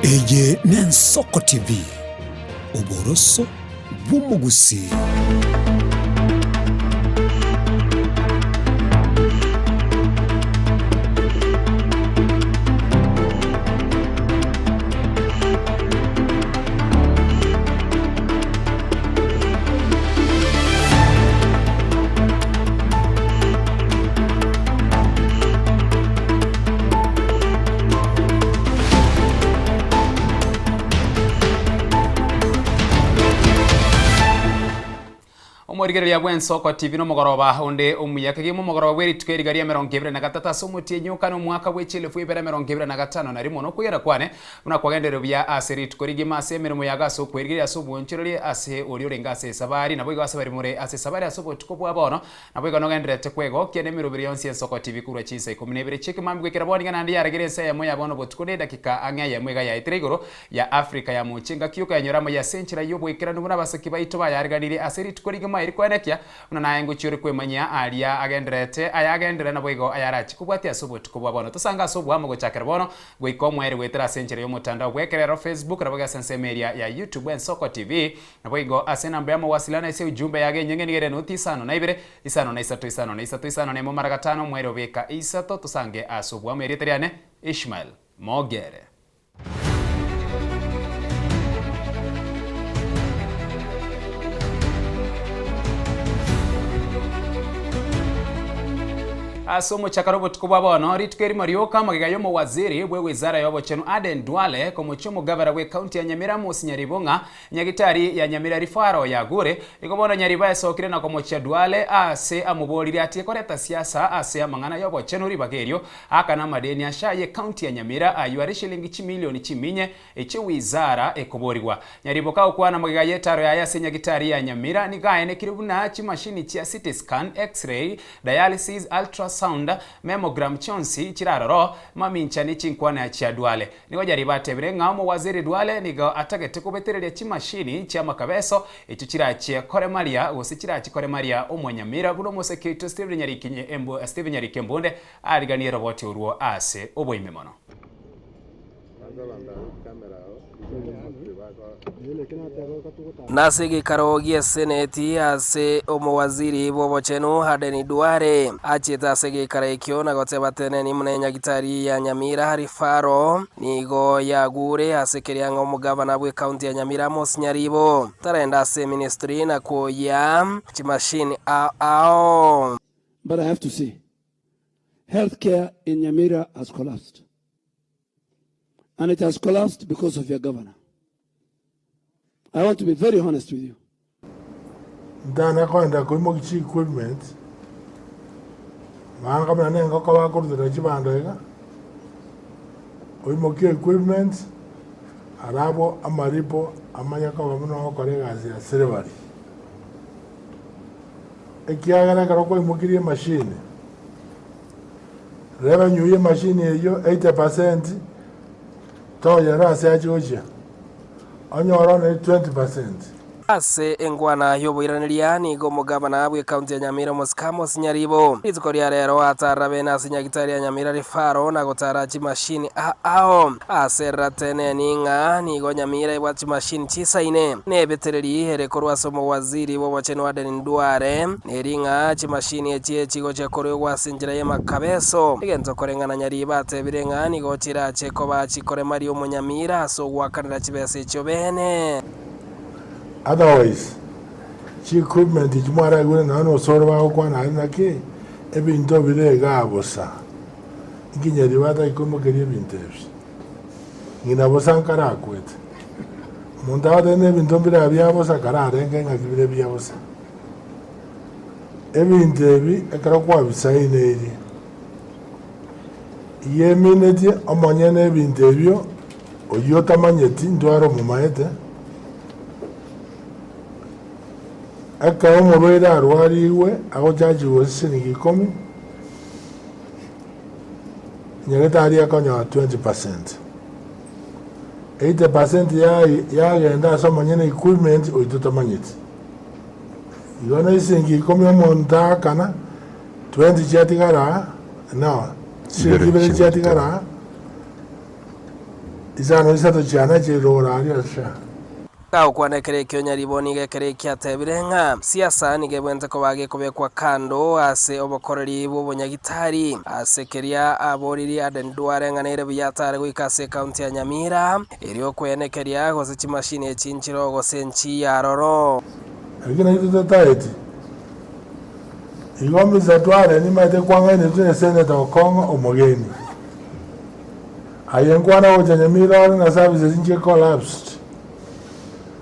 Eye n'Ensoko TV oboroso bw'umugusi. Omorigereria bw'Ensoko TV no mugoroba onde omuyaka gimo mugoroba bweri tukerigaria 23 somutie nyuka no mwaka bw'echilefu 2025 na rimo no kugera kwane una kwagendero bya aseri tukorigima asemero muyaga so kwerigeria asubu nchirori ase ori orenga ase sabari nabo igasa bari muri ase sabari asubu tukobwa bono nabo igano gendere tekwego kene mirubiri yonsi Ensoko TV kurwa chisa 12 chiki mambi gwekera boni ngana ndi yaregere se yamo yabono botukone dakika anga ya mwega ya itrigoro ya Afrika ya muchinga kyuka yanyoramo ya senchira yobwekera numuna basaki baito bayariganire aseri tukorigima irikwenekia una nayengo churi kwemanya alia agendrete ayagendere na boigo ayarachi kubwati asubuti kubwabono tusanga asubu amo gochakera bono goiko mwere wetera senchire yo mutandao gwekerero Facebook na boga sense media ya YouTube Ensoko TV na boigo asena mbemo wasilana ise ujumbe yage nyenge nigere no 5 isano na isatu nemo maragatano mwere obeka isato tusange asubu amo eriteriane Ishmael Mogere. Asomo chakarobo tukubwa bono ritukeri marioka magigayo mu waziri bwe wizara yobochenu Aden Duale komuchomo gavana we county ya Nyamira Musinyaribonga nyagitari ya Nyamira rifaro ya gure ikobona Nyariba esokire na komocha Duale ase amuboliri ati koreta siasa ase amangana yobochenu ribagerio akana madeni ashaye county ya Nyamira ayuari shilingi 1 milioni chiminye eche wizara ekoborirwa Nyariboka ukwana magigaye taro ya ase nyagitari ya Nyamira nigaene kiribuna chimashini chia CT scan x-ray dialysis ultrasound mammogram chonsi chiraroro maminchani chinkwana cha Duale nigo jaribate birenga mu waziri Duale nigo atagete kubetereria chimashini cha makabeso echo chirache koremaria usichirache koremaria omwanyamira buno musekito Steven Nyarikembonde ariganiye roboti uruo ase oboimemono nase gikaro gia seneti ase omowaziri bobochenu Aden Duale achita ase gikaro ekio na goteba teneni munenya gitari ya Nyamira rifaro nigo yagure ase kerianga omugavana bwe county ya Nyamira Musinyaribo tarenda ase ministry na kuya chimashini ao. But I have to say, healthcare in Nyamira has collapsed. And it has collapsed because of your governor. I want to be very honest with you. Dana kwenda kuimogichi equipment. Maanga mna nenga kwa wakurdu na jibando ega. Oimoki equipment. Arabo amaripo amanya kwa mno wakorega ya serivali. Ekiagana karoko imokiri machine. Revenue ye machine yo 80%. Toya rase ajoja. Onyo around 20%. Ase engwana yoboiraniria nigo mugavana bwe county ya Nyamira Musinyaribo itukoria rero atarabe na sinyagitari ya Nyamira rifaro na gotara chimashini ao ase ratene ninga nigo Nyamira ibwa chimashini chisaine nebetereri herekorwa somo waziri bobochenu Aden Duale neringa chimashini eche chigo chekorwa sinjira ye makabeso igento korengana Nyariba tebirenga nigo chirache koba chikore Mario Munyamira so gwakanira chibese cyo bene. Otherwise, chi equipment ijumara gure na no sorba kwa na nake ebinto bire gabosa. Nginyeri bata ikomo keri binteps. Ngina bosankara kwet. Monda de ne binto bire abiabosa kara renga ngakibire biabosa. Ebintebi ekara kwa bisaine iri. Yemineti amanyane bintebio oyota manyeti ndwaro mumaete. Aka omorwera arwariwe aho jaji wosiningi 10 nyagetari akonya 20%. 80% ya genda so manyene equipment oituta manyeti. Yona isingi 10 omonta kana 20 chati gara no singi bere chati gara isano isato chana chirora ariasha Kao kwanekerekio nyariboni gekerekia tebirenga siasa nigebwente ko bage kubekwa kando ase obokoreri bw'obonyagitari ase keria aboriri adendware nganere byatare gwikase county ya Nyamira erio kwenekeria gose chimashini echinchiro gose nchi ya Roro agina ito taiti igomi zatware ni mate kwanga ni tune senator Okongo Omogeni ayenkwana wo Nyamira na services inje collapsed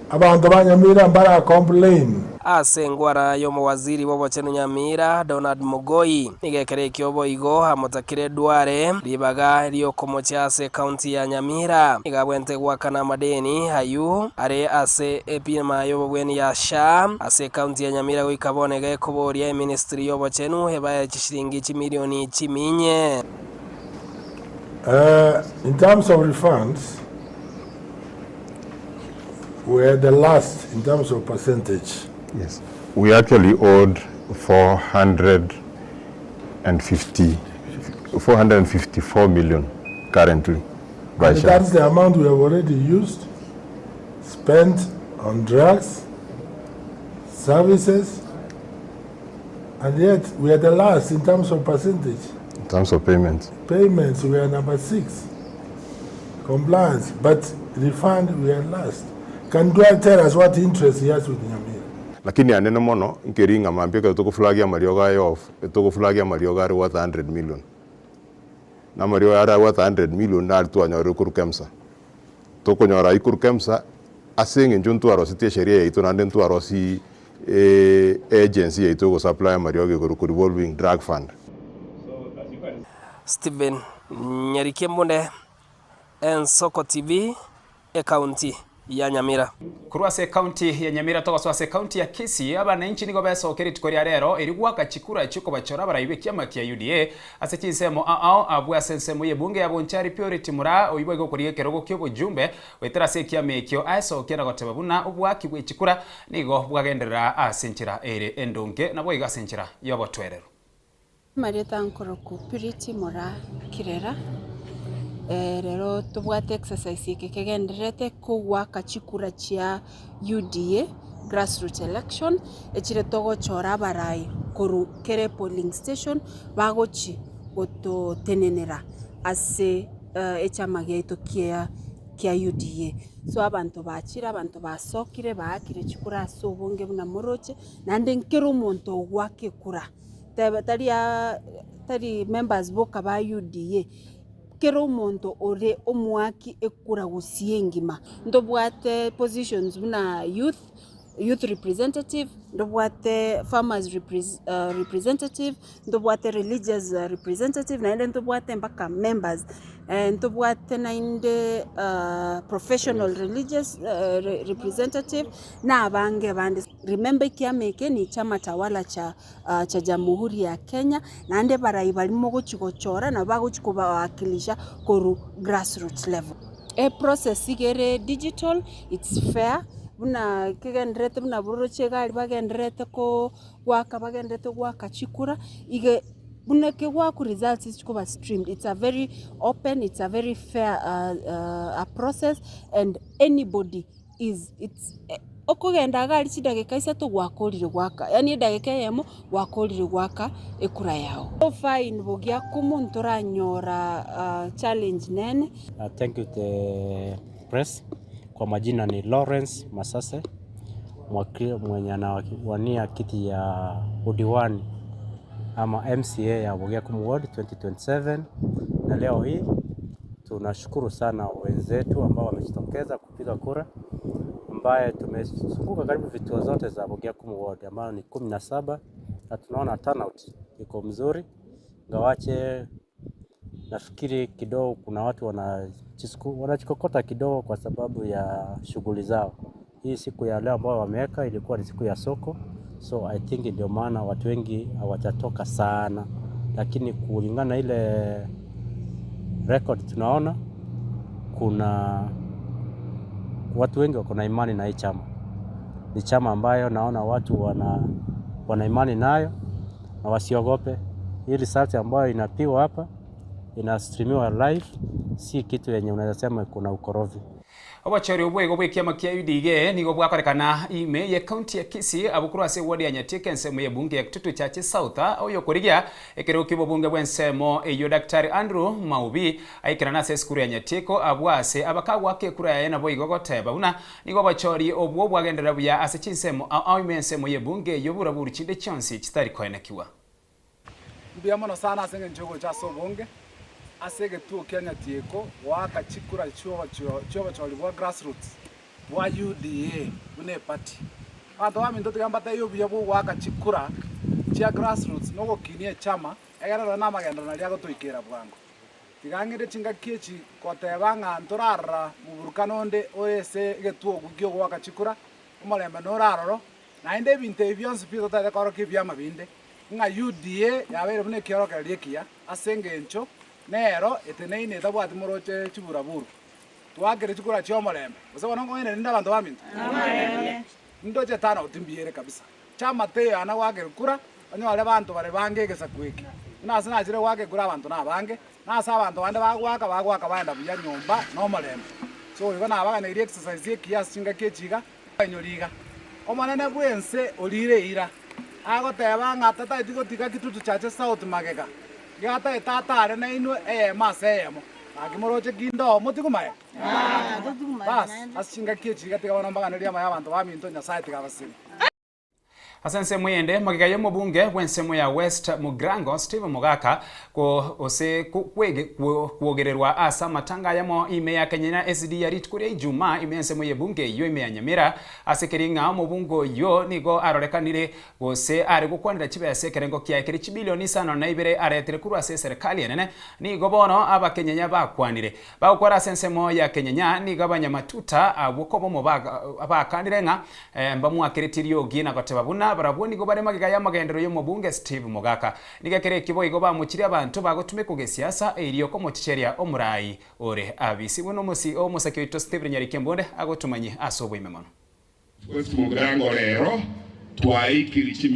abantu banyamira mbara complain ase ngwara yo muwaziri w'obochenu Nyamira Donald Mogoi nigekerekio boigo hamotakire dware ribaga rio komocha ase county ya Nyamira igabwente gwakana madeni hayu are ase epima yo bweni ya SHA ase county ya Nyamira goikabonege kuboria ministry y'obochenu heba chishiringi chimilioni chiminye. In terms of refunds, we are the last in terms of percentage. Yes, we actually owed 454 million currently. And that's the amount we have already used, spent on drugs, services, and yet we are the last in terms of percentage. In terms of payments? Payments, we are number 6. Compliance, but refund, we are last. Can Dwyer tell us what interest he has with Nyamira? Lakini anene mono nkeringa mambia tukufulagia marioga yof tukufulagia marioga worth 100 million. Na marioga worth 100 million na tu anyoro kurkemsa. Tokonyora ikurkemsa asenge njuntu arositi sheria yetu na ndentu arosi agency yetu go supply marioga ku revolving drug fund. Stephen Nyarikembonde, Ensoko TV, county ya Nyamira. Kurwase county ya Nyamira togoswase county ya Kisii abananchi nigo besokeri tikoria rero erigwaka chikura chiko bachora baraibe kiama kia UDA ase chinsemo abwa sensemo ye bunge yabonchari purity mura oyibwego kuriye kerogo kyo bujumbe wetera se kiama ekyo asokera goteba buna obwaki bwe chikura nigo bwagenderera asenchira ere endonge nabo igasenchira yobotwerero Marieta nkoroku purity mura kirera rero tubwate exercise ikegenderete kugwaka chikura chia UDA grassroots election echire togochora barai koru kere polling station bagochi goto tenenera ase echama geito kia UDA so abantu bachira abantu basokire baakire chikura ase obonge buna moroche nande nkero omonto ogwake kura tari members boka ba UDA kero monto ore omwaki ekura gusiengima ndobwate positions buna youth representative ndobwate farmers representative ndobwate religious representative na ndobwate mpaka members ndobwate na inde professional religious representative na abange bande remember kiameke ni chama tawala cha Jamhuri ya Kenya na nde barai balimo gochigochora na bagochikubawakilisha koru grassroots level process igere digital, it's fair buna kigenderete buna buroche gali bagenderete ko gwaka bagenderete gwaka chikura ige buna ke gwaku results is kuba streamed. It's a very open, it's a very fair a process and anybody it's okugenda gali chidageka isatu gwakorire gwaka yani dageka yemo gwakorire gwaka ekura yao so fine bogia kumuntu ranyora challenge nene. Thank you the press. Kwa majina ni Lawrence Masase mwenye anawania kiti ya udiwani ama MCA ya Bogiakum Ward 2027 na leo hii tunashukuru sana wenzetu ambao wamejitokeza kupiga kura ambaye tumezunguka karibu vituo zote za Bogiakum Ward ambao ni 17 na tunaona turnout iko mzuri ngawache nafikiri kidogo kuna watu wanachikokota kidogo kwa sababu ya shughuli zao. Hii siku ya leo ambao wameweka ilikuwa ni siku ya soko, so I think ndio maana watu wengi hawajatoka sana, lakini kulingana ile record tunaona kuna watu wengi wako na imani na hii chama. Ni chama ambayo naona watu wana imani nayo na wasiogope. Hii result ambayo inapigwa hapa inastreamiwa live, si kitu yenye unaweza sema kuna ukorofi. Obachori obwego bwekiama kia UDA nigo bwakorekana ime ye county ya Kisii abukuru ase ward ya Nyatike ensemo ye bunge ya Kitutu Chache South oyo korigia ekero kibo bunge bwensemo eyo Dr. Andrew Maubi aikirana ase skuru ya Nyatiko abwase abakagwa ke kura ya nabo igogoteba una nigo bachori obwo bwagendera buya ase chinsemo ime ensemo ye bunge yo buraburu chinde chonsi chitari koenekiwa mbiamono sana asenge njogo cha sobonge asege tuo Kenya tieko waka chikura chuo bacholi bwa grassroots bwa UDA bune party ando wa minto tigambata yo bya bwo waka chikura chia grassroots nogo kinie chama egara na magenda na lyago toikera bwango tigangire chinga kiechi kotebanga ntorara muburukanonde oese getuo gukyo waka chikura umulembe noraroro na inde binte byonse pito tade koro kibyama binde nga UDA yabere bune kioro kaliekia asenge ncho nero eteneine tabwati moroche chiburaburu twakere chikura chiomolembe usabona ngone nda bantu baminto ndoche tana utimbiere kabisa chama te ana wakere kura anyo ale bantu bare bange gesa kwiki nasa na chire wake kura bantu na bange nasa bantu bande bagwaka banda buya nyomba no molembe so iba na baga na exercise ye kiasi chinga kechiga anyoliga omanene bwense olire ira agoteba ngata ta tigotika Kitutu Chache South magega gata etatare na inu masemo akimoroche kindo mutikumaye bas asinga kiechi gatika wana mbaganiria maya abantu baminto Nyasaye tikabasini Asense mwende magigayo mubunge bwensemo ya West Mugrango Steve Mogaka ko ose kuogererwa asa matanga yamo ime ya Kenya SD ya ritkuria Ijumaa imensemo ye bunge yo ime ya Nyamira asekeringa mubungo yo nigo arorekanire ose ari gukwanira kibese kerengo kya ekeri bilioni 5.2 aretere kuru ase serikali enene nigo bono abakenya bakwanire bakora sensemo ya Kenya nigo abanyamatuta abukobo mubaga abakandirenga mbamu akeretirio gina gotebabuna baraboni go barema gaya magendero yo mubunge Steve Mogaka nigakere kibo igo bamukiri abantu bagotume kugesiasa eriyo ko moticheria omurai ore abisi buno musi o musakyo ito Steve Nyarikembonde agotumanye asobo imemono West Mugrango rero twaikiri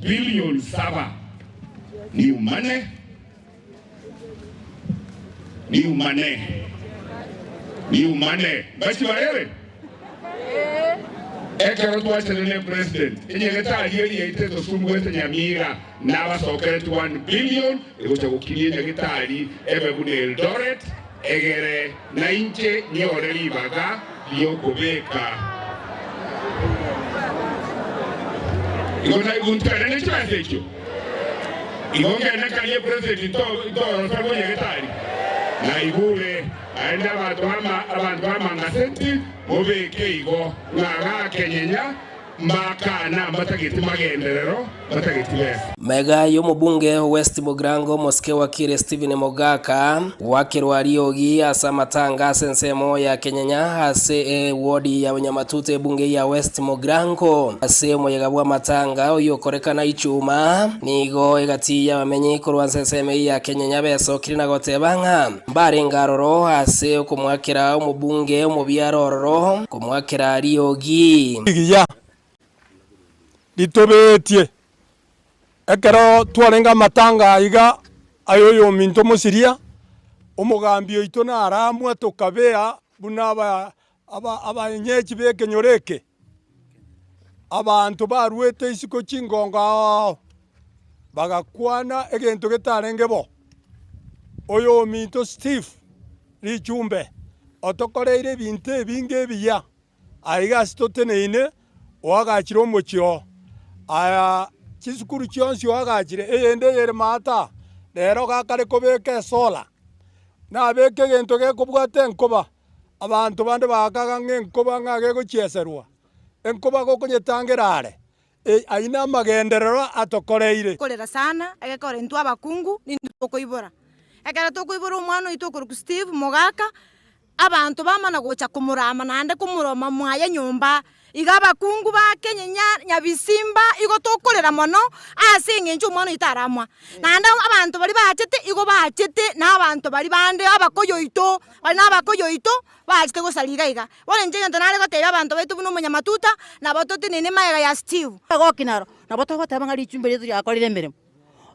bilioni 7 ni umane basi barere ekero twachenene president enyegeta alieri yaitezo sumwete Nyamira n'abasokere 1 billion egocha gukirie nyegitari ebebune Eldoret egere na inche nyore libaga lyokubeka igona iguntare ne chase ekyo igonga na kaliye president to sabo nyegitari na igule aenda abantu bamanga senti mubeke igo ngaga Kenya makana matagiti magenderero matagiti bese mega yo mubunge West Mugrango moske wakire Stephen Mogaka wakirwa riogi asa matanga sensemo ya Kenya ase wodi ya Nyamatuta bunge ya West Mugrango ase moyegabwa matanga oyo korekana Ichuma nigo egati ya bamenyi kurwa senseme ya Kenya beso kirina gotebanga mbare ngaroro ase kumwakira umubunge umubyarororo kumwakira riogi litobetie ekero twarenga matanga iga ayoyo minto musiria omugambio ito na aramwa tokabea buna aba nyechi bekenyoreke abantu barwete isiko chingonga bagakwana egento getarenge bo oyo minto Steve Lichumbe otokoreire binte binge biya aiga stoteneine wagachira omochio aya chisukuru chionsi wagachire eyende yere mata lero gakare kobeke sola na beke gento gekobwate enkoba abantu bande bakaga ngenkoba ngage gochieserwa enkoba gokonyetangirare aina magenderero atokoreire kolera sana agekore ntu abakungu nindu tokoibora ekara tokoibora omwana itokoro Steve Mogaka abantu bamana gocha kumurama nande kumuroma mwaya nyumba igaba kungu ba Kenya Nyabisimba igo tokorera mono asinge ncho mwana itaramwa nanda abantu bari bachete igo bachete na abantu bari bande abakoyoito bari nabakoyoito bachete gosaliga iga bone nje ntanale gotera abantu baitu buno Nyamatuta na batote nene maega ya Steve gokinaro na boto goteba ngari Lichumbe yetu yakorire mirimo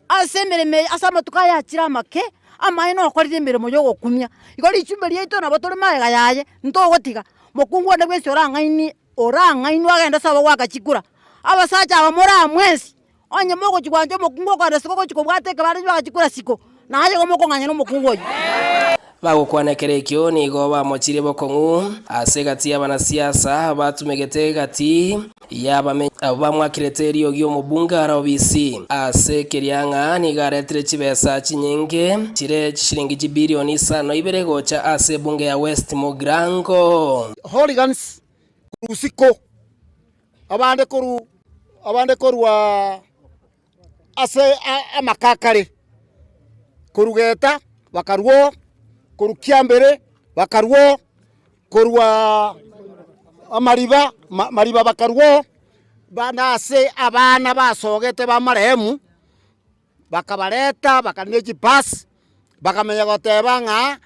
asemere asama tukaya chira make ama ino okorire emirimo yo gokumia igo richumbe riaito nabo tore maega yaye ntogotiga mokungu ande bwese orang'ainwa agenda sabo gwakachikura abasacha abamora mwesi onye mogo chigwanje mokungu okanda siko chikobwateke bari bagachikura siko naye gomokong'anya no mokungu oyo bagukwanekera ekio nigo bamochire bokong'u ase gati abanasiasa batumegete gati yabamenyi abo bamwakirete eriogi omobunge RBC ase keriang'a nigaretire chibesa chinyinge chire chishiringi bilioni 5 gocha ase bunge ya West Mogrango hooligans kurusiko abande korwa ase amakakare kurugeta bakarwo kurukiambere bakarwo korwa mariba bakarwo banase abana basogete bamarehemu bakabareta bakaneji pass bakamenya goteba ng'a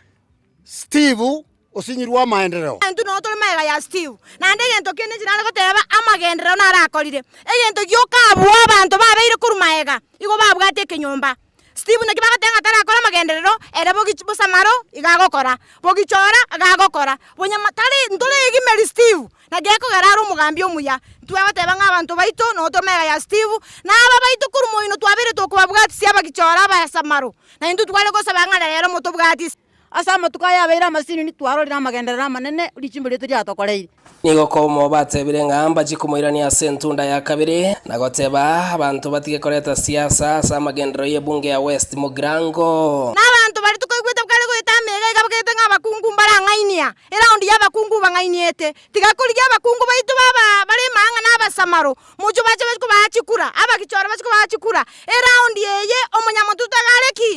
Steve osinyirwa maendeleo ntu no tole mega ya Steve nande gento kene jirana goteba amagenderero narakorire egento gyokabu abantu babeire kurumaega igo babwate kenyomba Steve na kibaga tenga tara akora magenderero ere bogichibusamaro igagokora bogichora agagokora bonya matari ntole igimeri Steve na geko gararo umugambi omuya twabate banga abantu baito no to mega ya Steve na aba baito kurumoino twabire tokubabwati sia bagichora bayasamaro na intu twale gosabanga rero motobwati asama tukaya beira masini ni twarorira magenderero manene richimbe rito ryatokoreire nigo komo batebire ngamba chikumoirania sentunda ya kabiri na goteba abantu batige koreta siasa sa magendero ye bunge ya West Mogrango na abantu bari tukoigweta bwale gweta mega igabagete ng'abakungu mbarang'ainia eraundi y'abakungu bang'ainiete tigakurigia abakungu baitu baba bari manga n'abasamaro mujo bache bachikura abagichora bachikura eraundi yeye omunyamuntu tagareki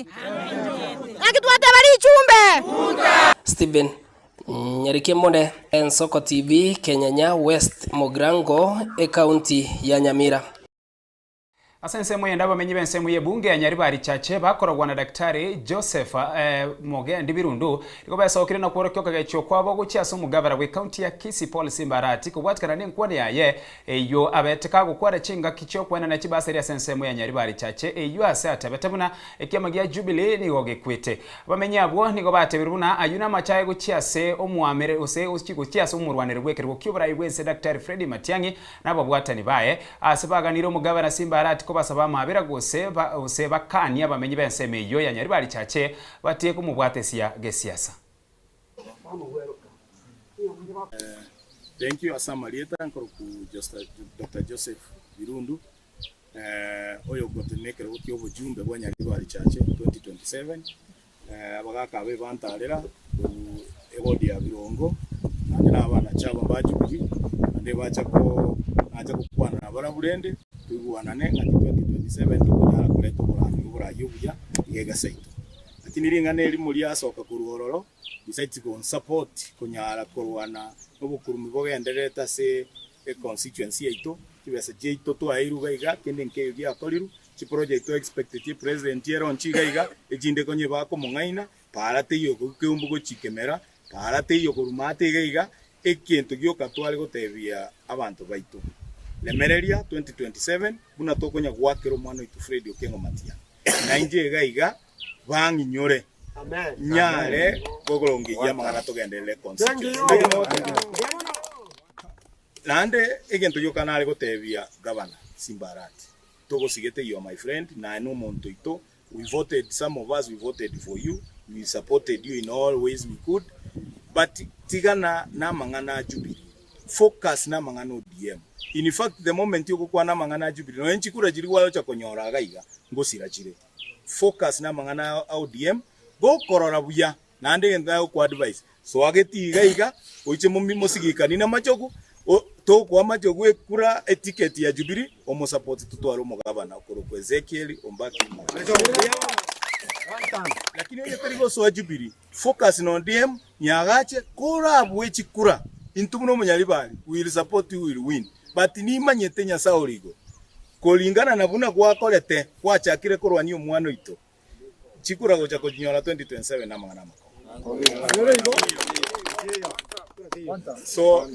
akitwate bari chumbe Steven Nyarike Monde, Ensoko TV, Kenyanya, West Mogrango, county ya Nyamira. Asensemo yenda bamenyi bensemo ye bunge ya Nyaribari chache bakorogwa na daktari Joseph Moge Ndibirundu iko basokire na kworo kyoka gacho kwabo guchiaso mugabara we county ya Kisii Police Mbarati kubwatikana n'enkwane yaye eyo abeteka gukwara chinga kicho kwana na kibaseri asensemo ya Nyaribari chache eyo ase atabetebuna ekiamagia Jubilee ni gogekwete bamenyi abo nigo batebiruna ayuna machaye guchiase omwamere ose guchiase omurwanire gwekerwo kyobara iwense daktari Freddy Matiang'i nabo bwatani baye asibaganiro mugabara Simbarati basaba mabera gose ose bakani abamenyi benseme yo ya Nyaribari chache batie kumubwatesia gesiasa. Thank you Asamarieta nkoro ku Dr. Joseph Birundu oyo gotenekero kyobo jumbe bwa Nyaribari chache 2027 abagaka be bantarera egodi ya Birongo n'abana chaba bajubiki ande bachako acha kukwana na baraburende tuguanane na 2027 tukunyara kuleto bura yubuya yega saito lakini ringane eri muri asoka kuruhororo besides go support kunyara kurwana obukurumi bogendereta se constituency yaito kibese jeito to airuga iga kende nke ya koliru chi project expected president yero nchiga iga ejinde konye bako mungaina parate yo kumbu go chikemera parate yo kurumate iga ekintu gyoka twali gotebia abantu baito lemereria 2027 buna tokonya gwakero mwana itu Freddy Okengo Matiang'i na inje gaiga banginyore amen nyare gogorongi ya magana togendele constitution nande egento yokanale gotebia governor Simbarati togo sigete you my friend na no monto ito we voted, some of us we voted for you, we supported you in all ways we could, but tigana na mangana Jubilee focus na mangana ODM. In fact, the moment you go na mangana Jubilee no enchikura jiri walo cha konyora gaiga ngosira jire focus na mangana ODM go korora buya nande ngenda ku advice so ageti gaiga oiche mumbi mosigika nina machoku to kwa machoku ekura etiquette ya Jubilee omo support tutwaro mugabana koro ku Ezekiel Ombaki lakini ile karigo so Jubilee focus na ODM nyagache kura bwechi kura intumuno munyalibali will support you will win but ni manyete nya saurigo kolingana na buna kwa kolete kwa chakire korwani omwana ito chikura gocha konyola 2027 na mangana mako so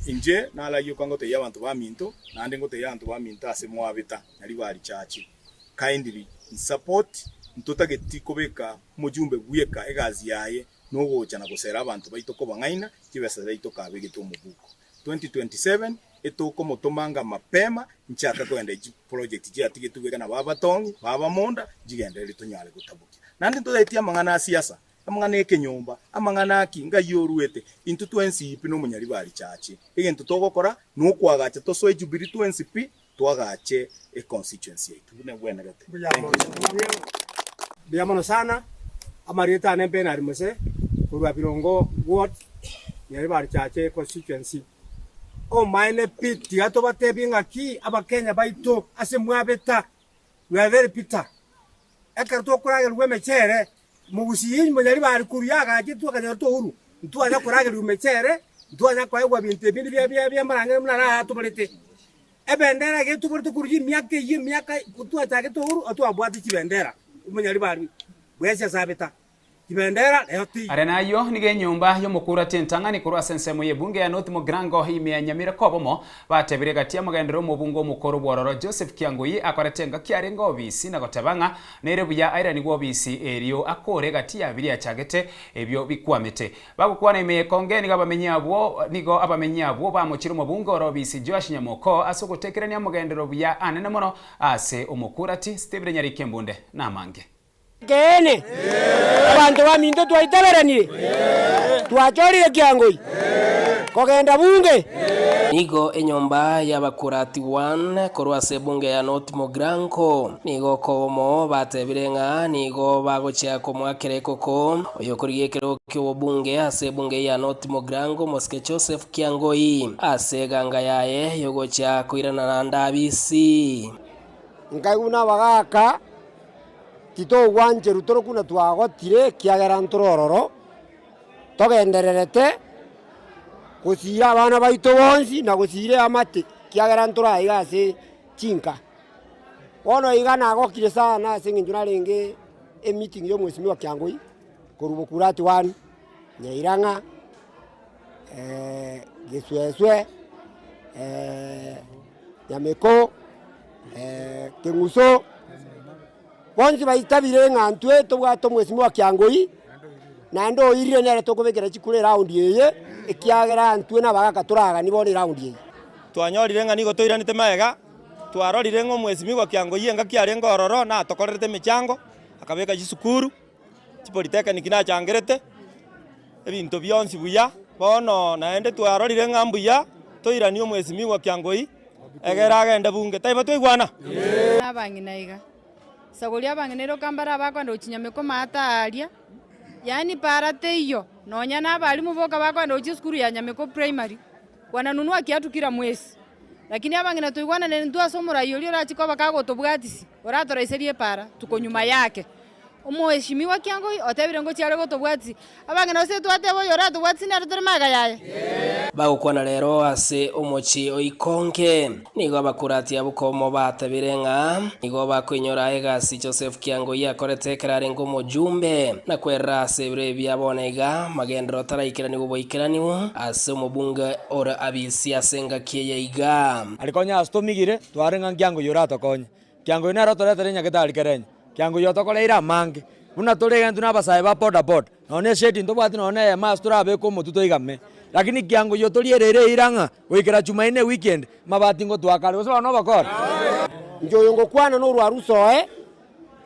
inje nala yukango te yabantu baminto nande ngote yabantu baminta ase mwabita nali bali chachi kindly support ntutageti kubika mujumbe gweka egazi yaye no gocha na gusera abantu baito ko bangaina kibesa baito kabigito mubuko 2027 etoko motomanga mapema nchaka kwenda project ya tigetugeka na baba tongi baba monda jigende litonyale gutabuki nandi ntodetia mangana siasa amangana ekenyomba amangana akinga yoruete into 20 pino munyari bari chachi egento togokora no kwagacha toso Jubilee 20p twagache e constituency yetu bune bwena gate biamono sana amarieta nembe na rimose kurwa birongo ward nyari bari chache constituency o maine pit ya to batebinga ki abakenya baito ase mwabeta we are very bitter ekarto kurage rwemechere mugusiyi munyari bari kuriyaga gitu akanya to huru ntu anya kurage rwemechere ntu anya kwaigwa binte bindi bya maranga mnara atubarete ebendera gitu burite kuryi miaka kutu atake to huru atu abwati kibendera munyari bari wese sabeta kibendera ehoti arena yo nige nyumba yo mukura tentangani kurwa sensemo ye bunge ya North Mogrango hime nyamira kobomo batebire gatia mugendero mu bungo mukoro bwororo Joseph Kiangui akoretenga kiarengo obisi na gotabanga nerebu ya aira nigwo obisi erio akore gatia abiri achagete ebyo bikwamete bagukwana ime kongeni gabamenyabwo nigo abamenyabwo bamukira mu bungo obisi Josh Nyamoko asogotekerania mugendero bya anene mono ase umukurati Steve Nyarikembunde namange Kene abantu baminto twaitaberanire twachorire Kiangui kogenda bunge nigo enyomba y'abakurati 1 korwase bunge ya North Mogrango nigo komo batebirenga nigo bagochya komwakere koko oyo kuriyekero kyo bunge ase bunge ya North Mogrango Moske Joseph Kiangui ase ganga yaye yogochya kuirana na ndabisi nkaguna bagaka tito wanje rutoro kuna twagotire kiagera ntorororo togendererete gusira abana baito bonsi na gusire amate kiagera ntora igase chinka wono igana agokire sana singinjuna renge e meeting yo mwesimi wa Kiangui kurubukurati 1 nyairanga gesweswe Nyameko Kenguso bonzi baitabire ngantwe tobwato mwesimi wa Kiangui na ndo irire nere tokubekera chikure round yeye ekiagera antwe na bagaka turaga nibone round yeye twanyorire nga nigo toiranite maega twarorire ngo mwesimi wa Kiangui enga kiarengo ororo na tokorerete michango akabeka gisukuru chipolitechnic na changerete ebinto byonsi buya bono naende twarorire nga mbuya toiranio mwesimi wa Kiangui egera agenda bunge taiba toigwana abanginaiga sagolia bangenero kambara bakwanda uchinyameko mataria yani parate iyo nonya na bali muboka bakwanda uchi skuru ya Nyameko primary wananunua kiatu kila mwezi lakini abangena toigwana ne ndu asomora iyo lira chiko bakago tobwatisi oratora iserie para tuko nyuma yake umuheshimiwa Kiangui otebire ngo cyare go tobwatisi abangena se twatebo yora tobwatisi na ruteremaga yaye bagukwana rero ase umuchi oikonke nigo abakurati abukomo batabirenga nigo bakwinyora egasi Joseph Kiangui akorete kerare ngo mujumbe na kwera ase bire byabonega magendero taraikira nigo boikiraniwo ase umubunge ora abisi asenga kiye iga alikonya astomigire twarenga Kiangui yora tokonya Kiangui na rotorete nyaketali kerenya Kiangui yotokoleira mange buna torega ntuna basaye ba boda boda none shedi ndo bwati none master abe ko mututo igame lakini Kiangui yotorierere iranga wikira Jumaine weekend mabati ngo twakale uso no bakora njoyongo kwana no rwarusoe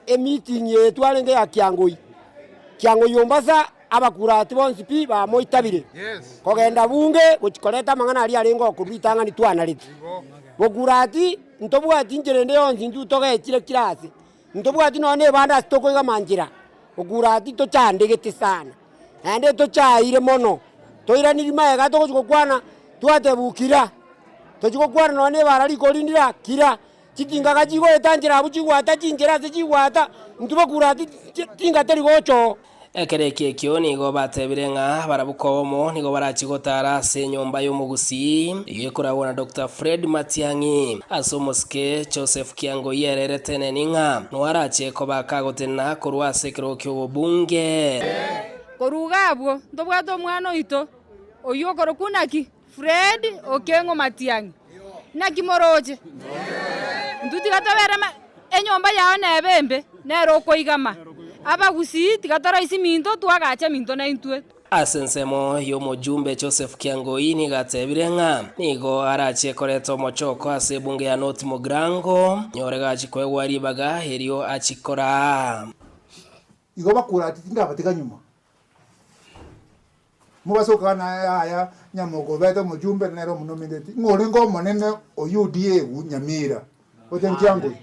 e meeting yetu alenge ya Kiangui yombasa abakurati bonsi pi ba moitabire kogenda bunge guchikoleta mangana ali alengo kurutanga ni twanariti bokurati ntobwati njerende yonsi ndu togechire kirasi ntobwati none banda stoko igamanjira bokurati to chandegete sana ande to chaire mono toiraniri maega togokwana twatebukira tojikokwana none barari kolindira kira chikingaga chigo etanjira buchigwata chinjira chigwata ntubokurati tingateri gocho ekereke kyo nigo batebirenga barabukomo nigo barachigotara se nyomba yo mugusi yekurabona Dr. Fred Matiangi asomoske Joseph Kiangui yererete neninga nwarache ko bakagotena kurwase kirokyo bunge korugabwo ndobwato mwana ito oyokoro kunaki Fred Okengo Matiangi nakimoroje nduti gatabera enyomba yawe nebembe nero koigama abagusi tigatara isi minto twagacha minto na intwe ase ensemo y'omujumbe Joseph Kiangoi nigatebire ng'a nigo arachekoretwo omochoko ase ebunge ya North Mogrango nyore gachikwegwa ribaga erio achikora igo bakura ati ndabatiga nyuma mubasoka na aya nyamogo beto mujumbe nero munomindeti ngore ngo monene o UDA Nyamira oten Kiangoi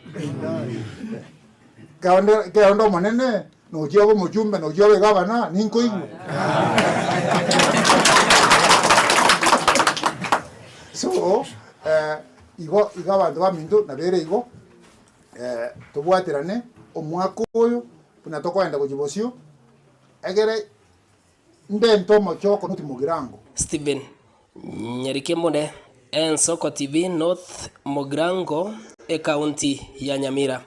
kaondo monene no jiabo mujumbe no jiabo gavana ninko igu so igo abantu baminto na bere igo tobwaterane omwaka oyo puna tokwenda kujibosio egere ndento mochoko North Mogrango. Stephen Nyarikemone, Ensoko TV, North Mogrango, county ya Nyamira.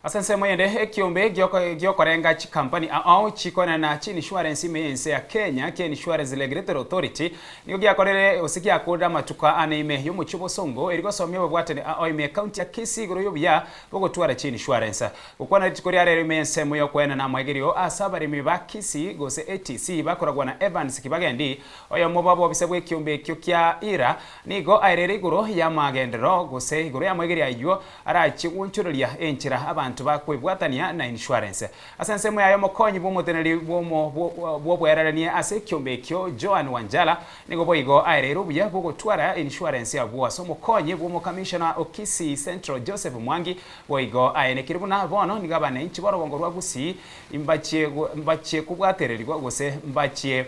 Asense moyende ekiombe gyokorenga chikampani au chikona na chi insurance imense ya Kenya ke Insurance Regulatory Authority nigo gyakorere osiki akoda matuka anaime yo muchibo songo erigo somye bwatene au ime county ya Kisii goro yobya bogotwara chi insurance ukwana tikori arere imense moyo kwena na mwagerio asabari miba Kisii gose ATC bakoragwa na Evans Kibagendi oyo mobabo bisebwe ekiombe kyo kya ira nigo airere goro ya magendero gose goro ya mwagerio ayo arachi wonchurulia enchira abantu bakwibwatania na insurance asense mwe ayo mokonyi bomoteneri bwobweraranie ase kiombe kyo Joan Wanjala nigo boigo airero buya bogotwara insurance ya bwa so mokonyi bwo commissioner Okisi Central Joseph Mwangi boigo ayenekiribuna bono nigabana inchi borobongo rwa gusi mbachie kubwatererirwa gose mbachie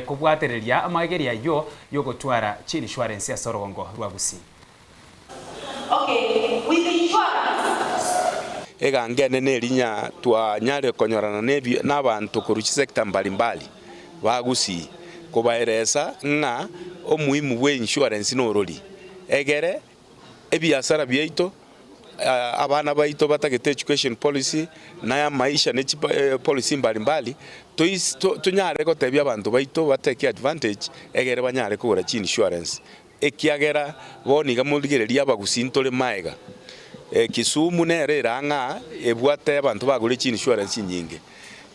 kubwatereria amageria yo gotwara chi insurance ya sorongo rwa gusi. Okay, with the insurance egangene nerinya twanyare konyorana nebi n'abantu kuruchi sector mbalimbali bagusi kubaeresa nga omuhimu we insurance norori egere ebiasara byaito abana baito batagete education policy na ya maisha ne policy mbalimbali tunyare gotebya abantu baito bateke advantage egere banyare kugura chi insurance ekiagera boniga muligereria abagusi ntore maega Kisumu nere ranga ebwate abantu bagure chi insurance nyinge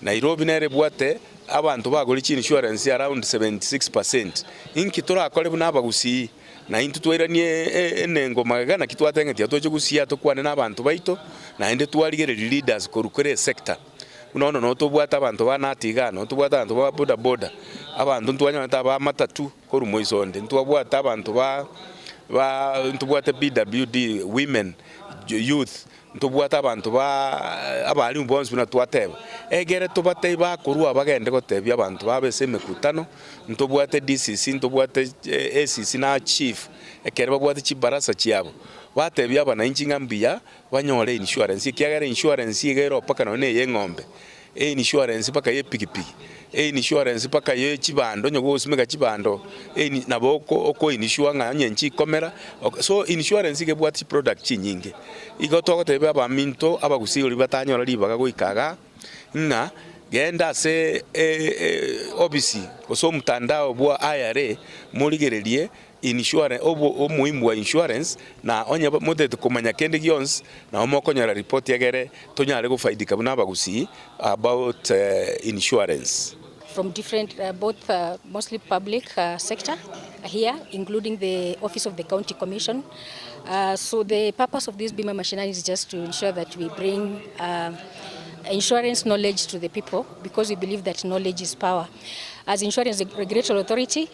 Nairobi nere bwate abantu bagure chi insurance around 76% inki turakore buna abagusi na intu tweranie enengo magana kitwatengetia toje gusia tokwane n'abantu baito na ende twarigere leaders korukore sector unono no tobwata abantu banatiga no tobwata abantu ba boda boda abantu ntwanya ba matatu korumoisonde ntwabwata abantu ntubwate BWD women youth ntubwata abantu abali mbonzi buna twateba egere tubate bakurua bagende gotebya abantu babese mekutano ntubwate DCC ntubwate ACC na chief ekere babwate chibarasa chiabo batebya bana inchinga mbia banyore insurance kiagere insurance igero paka none yengombe insurance paka ye pikipiki insurance paka ye chibando nyogo usimeka chibando naboko oko insure nga nyenchi komera so insurance ge bwati product chinyinge igoto tebe abaminto abagusiri batanyora libaga goikaga nga genda se obisi koso mtandao bwa IRA muligerelie insurance omuhimu wa insurance na onya mutete kumanya kende gyons na omokonyora report yagere tonyare gufaidika buna abagusi about insurance from different both mostly public sector here including the office of the county commission so the purpose of this bima machinery is just to ensure that we bring insurance knowledge to the people because we believe that knowledge is power. As Insurance Regulatory Authority,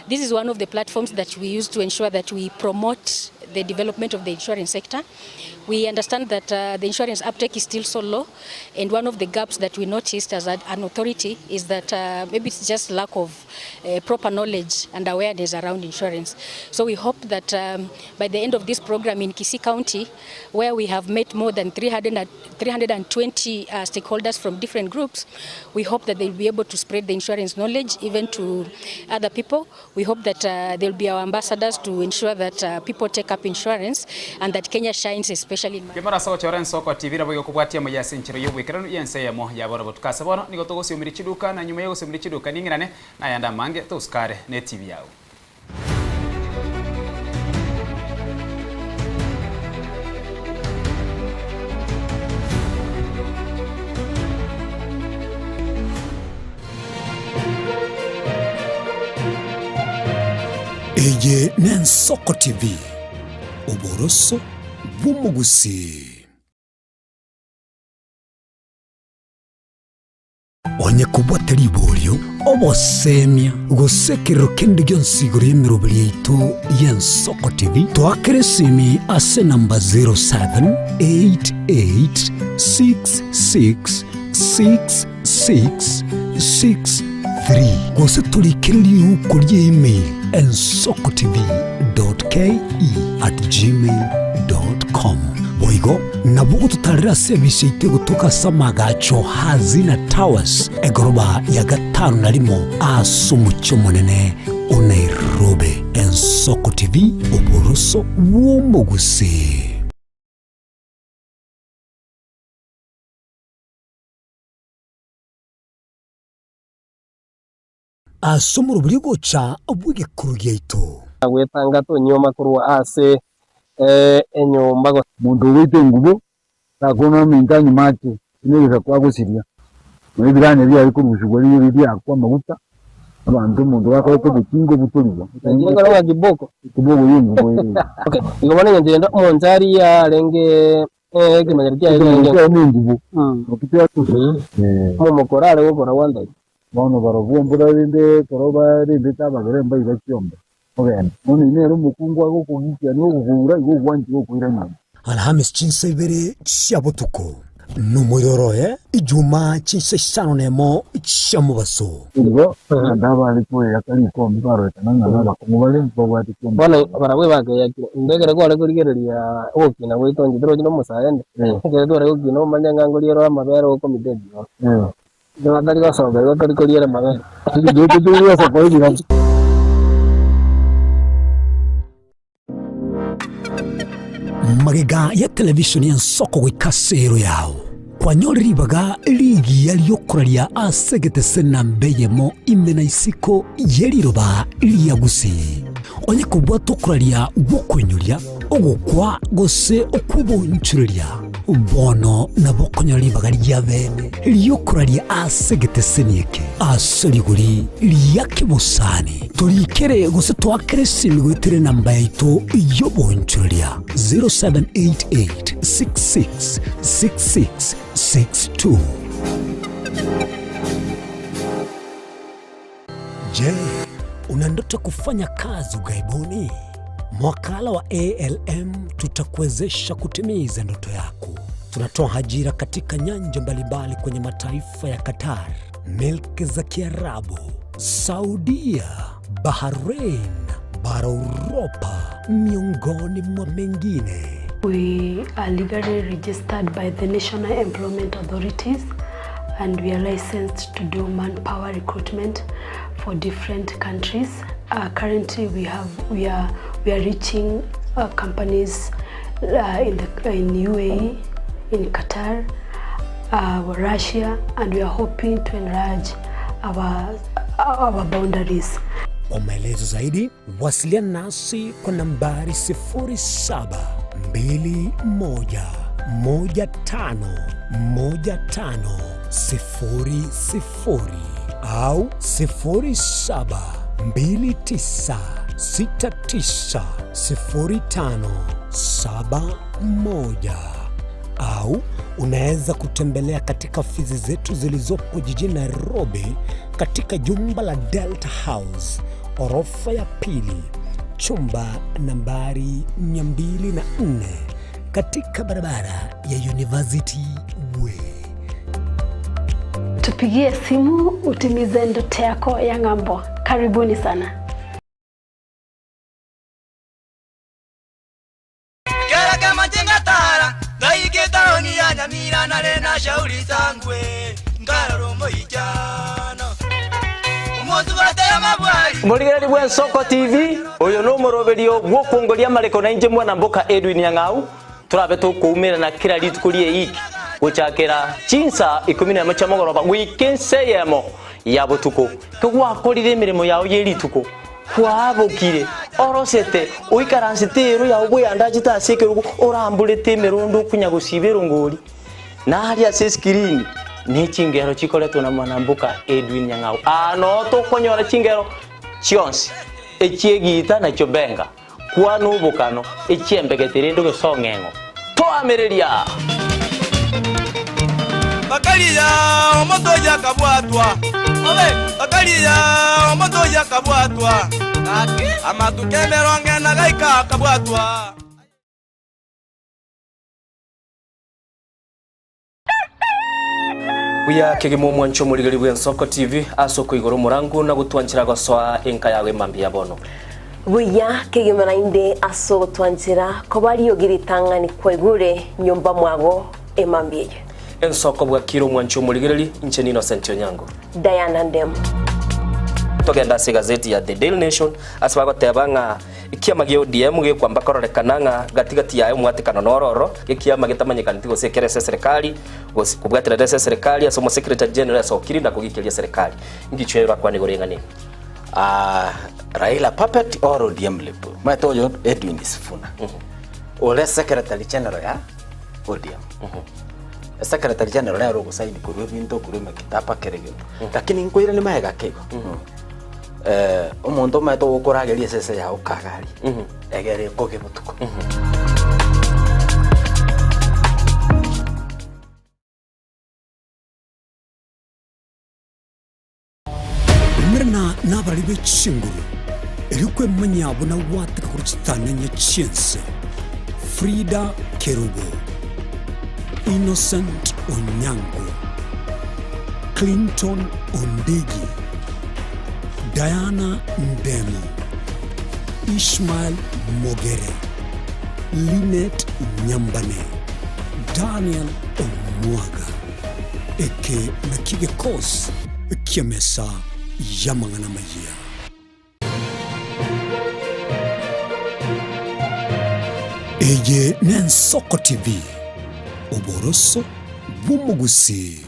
this is one of the platforms that we use to ensure that we promote the development of the insurance sector. We understand that the insurance uptake is still so low, and one of the gaps that we noticed as an authority is that maybe it's just lack of proper knowledge and awareness around insurance. So we hope that by the end of this program in Kisii County, where we have met more than 320 stakeholders from different groups, we hope that they'll be able to spread the insurance knowledge even to other people. We hope that they'll be our ambassadors to ensure that people take up insurance and that Kenya shines especially in Kimara sawa choren soko TV rabo yokubwatia mu yasinchiro yobwikirano yense yamo yabora botukasa bono nigotogo siumiri chiduka na nyuma yego siumiri chiduka ningirane na yanda mange tuskare ne TV yao Eye Nensoko TV. Oboroso bw'omugusi. Onye kubwata libolyo obosemya gusekero kende gyonsiguro y'emirobiri yaitu y'Ensoko TV twakeresimi ase namba 0788666663 gose tulikiriri uko ly'email ensokotv.ke@gmail.com boigo nabugo tutarira service itego tukasamaga hazina towers egoroba ya 5 asumucyo munene Nairobi. Ensoko TV oboroso w'omugusi. Asomoro burigo cha obwige kurugyeito gwetanga tonyoma kurwa ase enyomba go mundu wite ngubo takona minganyi make ineza kwa gusiria mwibirane bya bikurushugwa riri bya kwa maguta abantu mundu wako ko bikingo buturiwa ngingo no giboko yingo boye okay ngobone ngenda monzari ya renge kimanyari ya renge ngubo okitya tu mo korale gukora wanda bono barovumbura rinde koroba rinde tabagere mbayi bacyomba ogenda none nero mukungu wako kugikia no kuvura igo gwanti go kuiranya Alhamis chinsebere shabutuko numuroro ijuma chinsesano nemo chamubaso igo ndaba alipo yakali ko mbaro tananga naba kumubale mbogwati ko bona barawe bagaya ndegere ko ale kurigereria okina witonje dro no musayende ngere dore okina manyanga ngoliero amabero ko midedio no andari ko soga ko tori kuriera mabero igo tuyo so ko igira Magega ya televisioni y'Ensoko gwikasero yao kwanyoribaga ligi yaliyokuralia asegete senambeyemo imena isiko yeliroba liyagusi onye kubwa tokuralia wokwenyulia ogukwa gose okubonchuria bono nabokonyoribaga lyabene liyokuralia asegete senieke asaliguri liyakibusani tolikere gose twakeresimi gwetire namba yaitu yobonchuria 0788666662. Je, una ndoto kufanya kazi ughaibuni? Mwakala wa ALM tutakuwezesha kutimiza ndoto yako. Tunatoa ajira katika nyanja mbalimbali kwenye mataifa ya Qatar, Milki za Kiarabu, Saudia, Bahrain, bara Europa, miongoni mwa mengine. We are legally registered by the National Employment Authorities and we are licensed to do manpower recruitment for different countries. Currently we are reaching companies in UAE, in Qatar, Russia, and we are hoping to enlarge our boundaries. Kwa maelezo zaidi, wasiliana nasi kwa nambari 0721151500 au 0729690571 au unaweza kutembelea katika ofisi zetu zilizopo jijini Nairobi katika jumba la Delta House, orofa ya pili, chumba nambari 204 katika barabara ya University Way. Tupigie simu utimize ndoto yako ya ng'ambo. Karibuni sana. Kera kama tingatara ndaiketa oni ya Nyamira na rena shauri sangwe ngararo moijana umozu batera mabwari Murigereri bw'Ensoko TV oyo no moroberio gwokongoria mareko na inje mwana mboka Edwin Nyang'au turabe tukumira na kira litukurie iki guchakera chinsa 11 chamogoroba wikenseyemo ya butuko kugwakorire emirimo yawo yerituko kwabokire orosete uikaransitero ya ubwe andajita sekerugo orambulete emerondo kunyagusibero ngori na hali ase screen ni chingero chikoletwo na mwanambuka Edwin Nyang'au ano to konyora chingero chionsi echiegita na chobenga kwano ubukano echiembegete ndo gesongengo toamereria bakaliya omotoya kabwatwa bakaliya omotoya kabwatwa amatukemero ngena gaika kabwatwa Buya kegemo mwancho muligari bwa Nsoko TV asoko igoro murangu na gutwanchira gosoa enka yawe mambia bono. Buya kegemo nainde aso twanchira kobari yogiritangani kwegure nyumba mwago emambie. Nsoko bwa kiro mwancho muligari ncheni Innocent Onyango. Diana Ndem. Togenda se gazeti ya The Daily Nation asaba gotebanga ikiama gyo DM gyo kwamba kororekananga gatigati yayo mwatikano nororo ikiama gitamanyikana tigo sekerese serikali kubwatira serikali asomo secretary general asokiri na kugikiria serikali ngichwera kwa nigorengane Raila puppet or ODM lepo matoyo Edwin Sifuna ole secretary general ya ODM secretary general ya rogo saini kurwe binto kurwe kitapa kerege lakini nkoira ni maega kego omuntu mato gukurageria sese ya ukagari egere koge butuko Mirna nabari bechinguru erikwe manyabo na watika kuruchitana nyachiense Frida Kerubo, Innocent Onyango, Clinton Ondegi, Diana Ndemo, Ishmael Mogere, Linet Nyambane, Daniel Omwaga, eke nakige kos kiamesa yamangana maya. Eye Nsoko TV, oboroso bumugusi.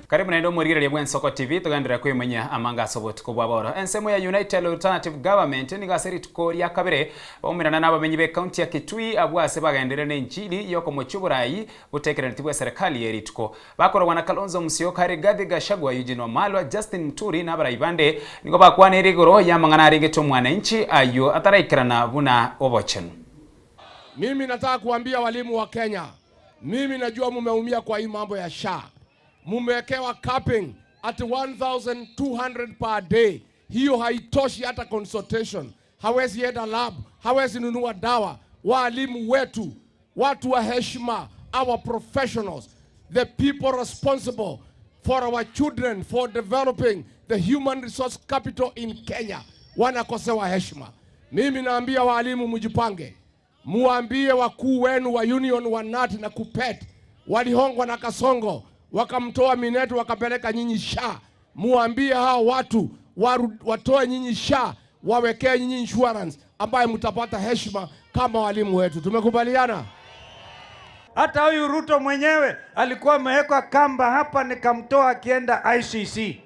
Karibu na ndo mwirigire bwa Nsoko TV tugandira kwimenya amanga asoboti kubwaboro ensemo ya United Alternative Government ni gaseri tukori ya kabere bomirana n'abamenyi be county ya Kitui abwase bagendere n'enchili yoko muchuburayi butekeranitibwa serikali yerituko bakorwa na Kalonzo Musyoka Rigathi Gachagua Eugene Wamalwa Justin Muturi n'abarayibande nigo bakwana erigoro yamangana aringeto mwananchi ayo ataraikirana buna obochen. Mimi nataka kuambia walimu wa Kenya, mimi najua mumeumia kwa hii mambo ya SHA. Mumewekewa capping at 1,200 per day. Hiyo haitoshi hata consultation. Hawezi enda lab, hawezi nunua dawa. Walimu wetu, watu wa heshima, our professionals, the people responsible for our children, for developing the human resource capital in Kenya, wanakosewa heshima. Mimi naambia walimu mjipange. Muambie wakuu wenu wa union wa NAT na KUPPET walihongwa na Kasongo wakamtoa Minetu wakapeleka nyinyi SHA. Muambie hao watu watoe nyinyi SHA wawekee nyinyi insurance ambayo mtapata heshima kama walimu wetu. Tumekubaliana? Hata huyu Ruto mwenyewe alikuwa amewekwa kamba hapa nikamtoa akienda ICC.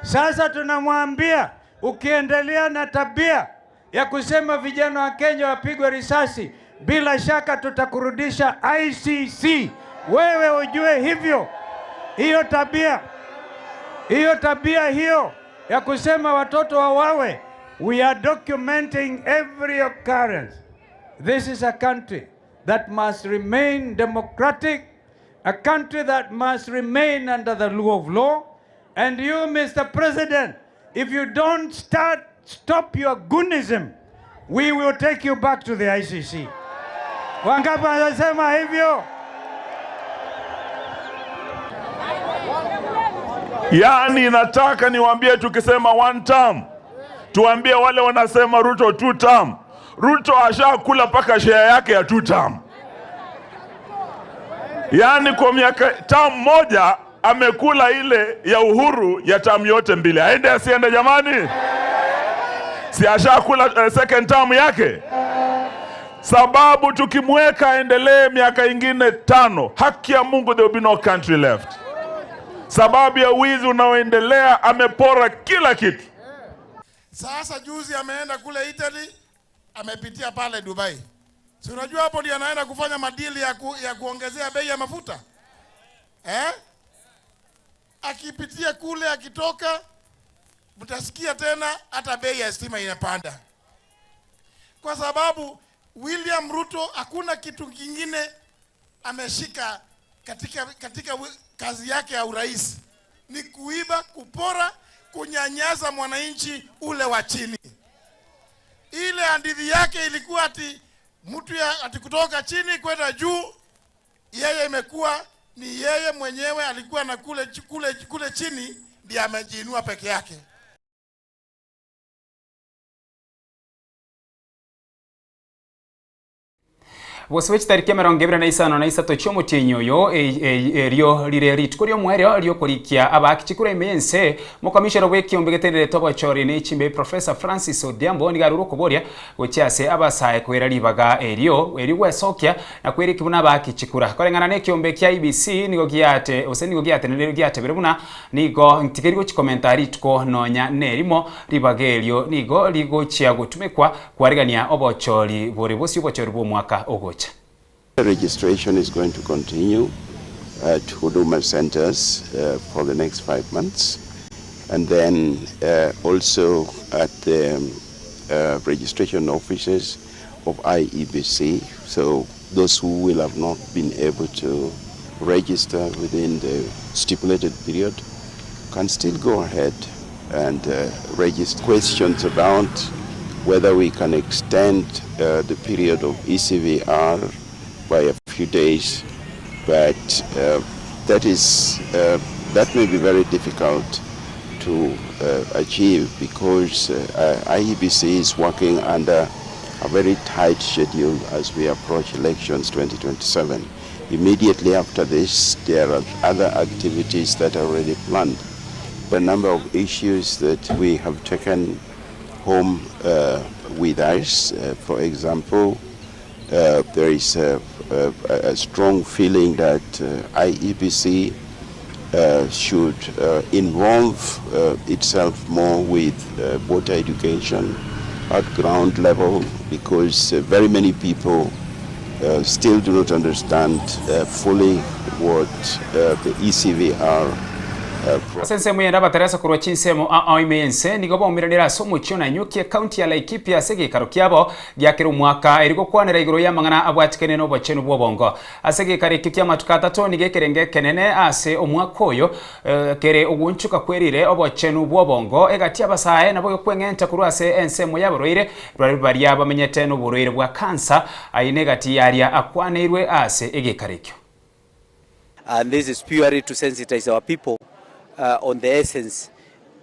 Sasa tunamwambia ukiendelea na tabia ya kusema vijana wa Kenya wapigwe risasi, bila shaka tutakurudisha ICC. Wewe ujue hivyo. Hiyo tabia hiyo ya kusema watoto wawawe, we are documenting every occurrence. This is a country that must remain democratic, a country that must remain under the rule of law. And you, Mr. President, if you don't stop your goonism, we will take you back to the ICC. Wangapi wanasema hivyo? Yani nataka niwaambie tukisema one term, tuambie wale wanasema Ruto two term. Ruto ashakula paka share yake ya two term. Yani kwa miaka term moja amekula ile ya Uhuru ya term yote mbili. Aende asiende jamani? Si ashakula second term yake? Sababu tukimweka endelee miaka ingine 5, haki ya Mungu there will be no country left. Sababu ya wizi unaoendelea amepora kila kitu. Sasa juzi ameenda kule Italy, amepitia pale Dubai. Si unajua hapo ndiye anaenda kufanya madili ya kuongezea bei ya mafuta. Akipitia kule akitoka, mtasikia tena hata bei ya stima inapanda, kwa sababu William Ruto hakuna kitu kingine ameshika katika kazi yake ya urais, ni kuiba, kupora, kunyanyasa mwananchi ule wa chini. Ile hadithi yake ilikuwa ati mtu ati kutoka chini kwenda juu, yeye imekuwa ni yeye mwenyewe alikuwa na kule chini ndiye amejiinua peke yake. Boswechi tariki 25 cy'omutinyo yo eryo rire ritko ryo mweryo ryo kurikia abakikura imense mukamishero bw'ekiombe getendere tobochori ne chimbe Professor Francis Odhiambo nigaruru kuboria gochase abasaye kwera libaga eryo wesokya na kweri kibuna abakikura korengana ne kiombe kya IBC nigo giate osenigo giate ne giate beruna nigo ntigerigo chikomentari tko nonya nerimo libaga eryo nigo ligochia gutumekwa kwarigania obochori bore bosi obochori bwo mwaka ogocha. Registration is going to continue at Huduma centers for the next 5 months, and then also at the registration offices of IEBC. So those who will have not been able to register within the stipulated period can still go ahead and register. Questions about whether we can extend the period of ECVR by a few days, but that may be very difficult to achieve because IEBC is working under a very tight schedule as we approach elections 2027. Immediately after this, there are other activities that are already planned. A number of issues that we have taken home with us. For example, there is a strong feeling that IEBC should involve itself more with voter education at ground level, because very many people still do not understand fully what the ECVR Asense muyenda bateresa kurwa chinsemo aimense nigo bomiranira somo chiona nyukie county ya Laikipia sege karokiabo gyakero mwaka eriko kwanera igoro ya mangana abwatikene no bachenu bwobongo asege karekikia matukata to nigekerenge kenene ase omwaka oyo kere ogunchuka kwerire obachenu bwobongo egati abasaye nabo kwengenta kurwase ensemo yaboroire bari abamenyete no boroire bwa cancer ainegati yaria akwaneirwe ase egekarekyo. And this is purely to sensitize our people on the essence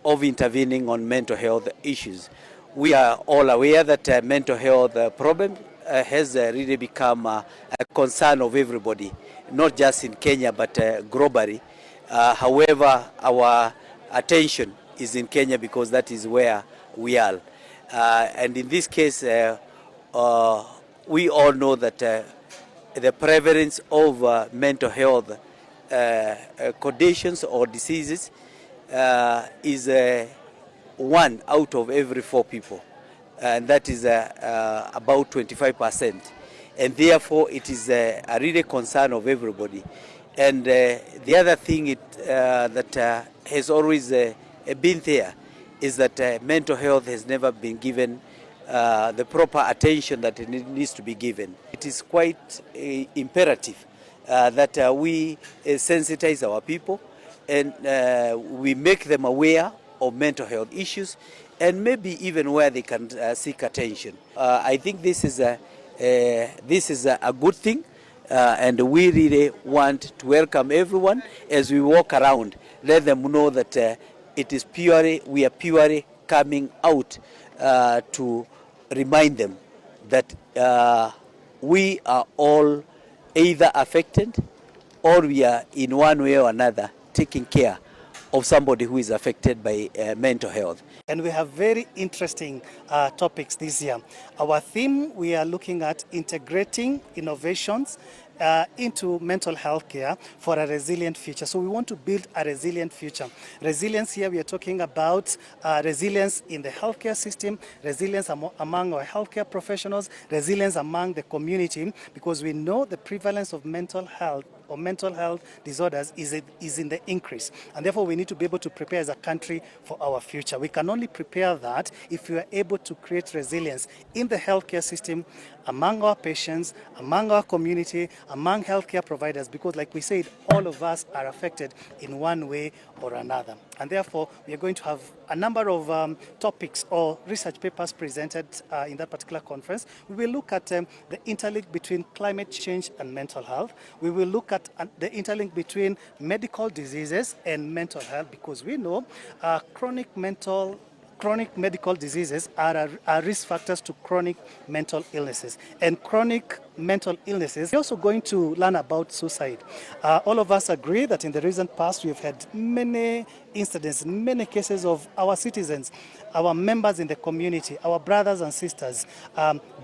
of intervening on mental health issues. We are all aware that mental health problem has really become a concern of everybody, not just in Kenya but globally. However, our attention is in Kenya because that is where we are. And in this case, we all know that the prevalence of mental health conditions or diseases is 1 out of every 4 people, and that is about 25%, and therefore it is a really concern of everybody. And the other thing that has always been there is that mental health has never been given the proper attention that it needs to be given. It is quite imperative that we sensitize our people and we make them aware of mental health issues and maybe even where they can seek attention. I think this is a good thing, and we really want to welcome everyone as we walk around. Let them know that we are purely coming out to remind them that we are all either affected or we are in one way or another taking care of somebody who is affected by mental health. And we have very interesting topics this year. Our theme, we are looking at integrating innovations into mental health care for a resilient future. So we want to build a resilient future. Resilience here, we are talking about resilience in the healthcare system, resilience among our healthcare professionals, resilience among the community, because we know the prevalence of mental health or mental health disorders is in the increase. And therefore, we need to be able to prepare as a country for our future. We can only prepare that if we are able to create resilience in the healthcare system, among our patients, among our community, among healthcare providers, because like we said, all of us are affected in one way or another. And therefore, we are going to have a number of topics or research papers presented in that particular conference. We will look at the interlink between climate change and mental health. We will look at the interlink between medical diseases and mental health, because we know chronic medical diseases are risk factors to chronic mental illnesses. And chronic mental illnesses, we're also going to learn about suicide. All of us agree that in the recent past, we've had many incidents, many cases of our citizens, our members in the community, our brothers and sisters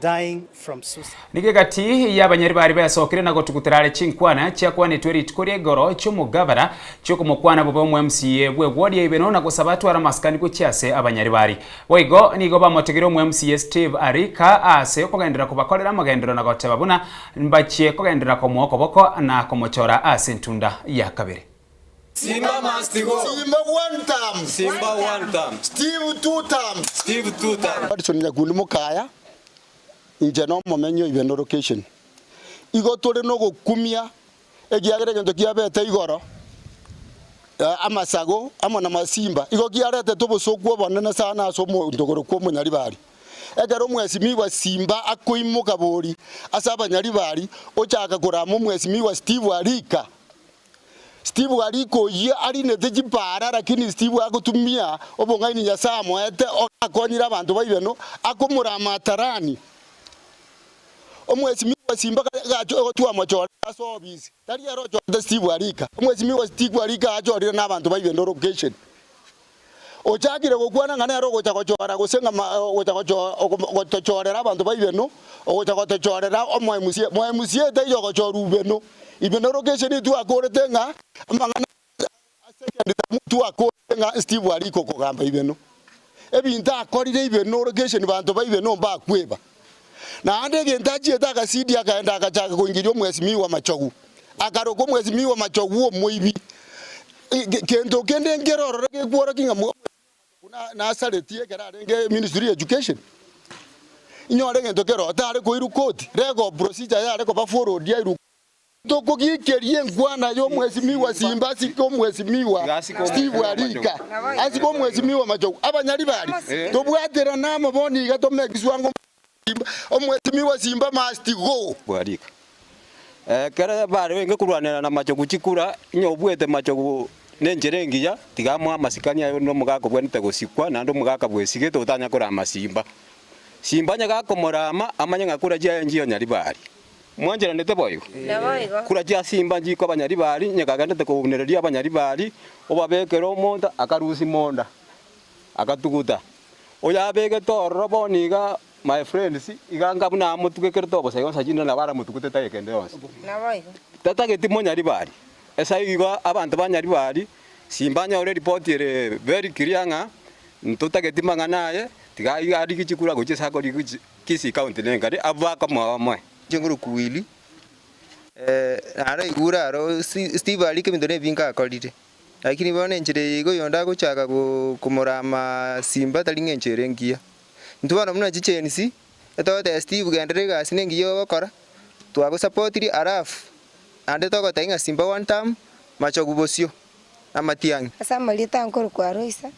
dying from suicide. Nigegati y'abanyari bari basokire nago tukutirale chinkwana cyakwane tweri tukuriye goro cy'umugabara cyo kumukwana bobo mu MCA bwe wodi ibeno na gusabatu ara maskani ko cyase abanyari bari boigo nigo bamotegero mu MCA Steve Arika ase kugendera kubakorera amagendero na goteba buna mbachiye kugendera ko mwoko boko na komochora ase ntunda ya kabere. Simba must go. Simba one time. Simba one time. Steve two times. Steve two times. Adson Nyakuli Mukaya inje no momenyo ibeno location. Igo tore no gukumia egiagere gento kiabete igoro. Amasago amona masimba. Igo kiarete to bosokwo bonene sana so mu ndogoro ko munyari bari. Egero mwesimi wa Simba akoimuka bori asaba nyari bari ochaka kuramo mwesimi wa Steve Arika. Steve Ariko ye ari neteji para lakini Steve agotumia obongaini nyasamo ete akonyira abantu bayibeno akomura matarani omwezi miwa Simba gacho tuwa mochora asobisi tari yaro cho Steve Arika omwezi miwa Steve Arika achorira nabantu bayibeno location ochakire gokwana ngana yaro gochakochora gosenga gochakochorera abantu bayibeno gochakochorera omwemusie tayo gochorubeno ibeno location tu akorete nga amangana second tu akorete nga Steve Ariko kogamba ibeno ebinta akorire ibeno location bantu bayibeno mba kweba na ande gentaji etaka sidi akaenda akachaka kuingirio mwezi wa machogu akaroko mwezi wa machogu omoibi kendo kende ngeroro rekegwora kinga na saretie kerarenge Ministry of Education inyore gento kero tare ko iru code rego procedure yare ko ba forward ya iru toko gikerie ngwana yo mwezi wa Simba siko mwezi wa Steve Arika asiko mwezi wa machogu abanyari bari tobwatera nama boni gato megiswango omwezi wa Simba must go Arika kera bari wenge kurwanira na machogu chikura nyobwete machogu nenjerengiya tigamwa masikania yo no mugako bwenete gusikwa nando mugaka bwesige totanya kora masimba Simba nyaga komorama amanya ngakura jya ngiyo nyari bari mwanjera ndete boyo kura jya Simba njiko abanyari bari nyaga ndete ko unereria abanyari bari obabekero monda akarusi monda akatuguta oya bege torro boniga my friends iganga buna mutukekero tobo sayo sajina na bara mutukute tayekende yose tata getimo nyari bari esa iwa abantu banyari bari Simba nya already reported very clear nga ntutagetima nganaye tiga ari kichikura goche sako kisi county nengari avaka mwa jenguru kuwili ara igura ro Steve Arika mindone vinga akolite lakini bone njire igo yonda guchaka kumurama Simba talinge njere ngia ntubana muna chichenisi etote Steve gendrega sinengiyo bakora twago supportiri arafu ande toko tainga Simba one time machogu bosio amatiang asa malita nkuru kwa roisa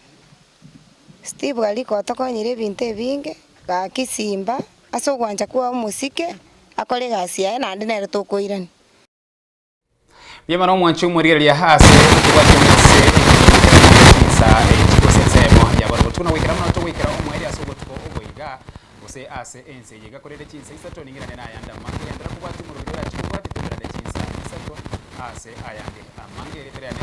Steve Arika tokonyire binte binge ga kisimba aso gwanja kwa musike akole gasia na ande nere tokoirani Yemano mwanchu muriria hase kubatumese sa ekikosesemo yabaro tuna wikira mna to wikira omweri asobo tuko oboiga gose ase ense yega korere chinsa isato ningina nena yanda mange ndra kubatu murubiro ya chikubati tendra de chinsa isato ase ayande amangere terane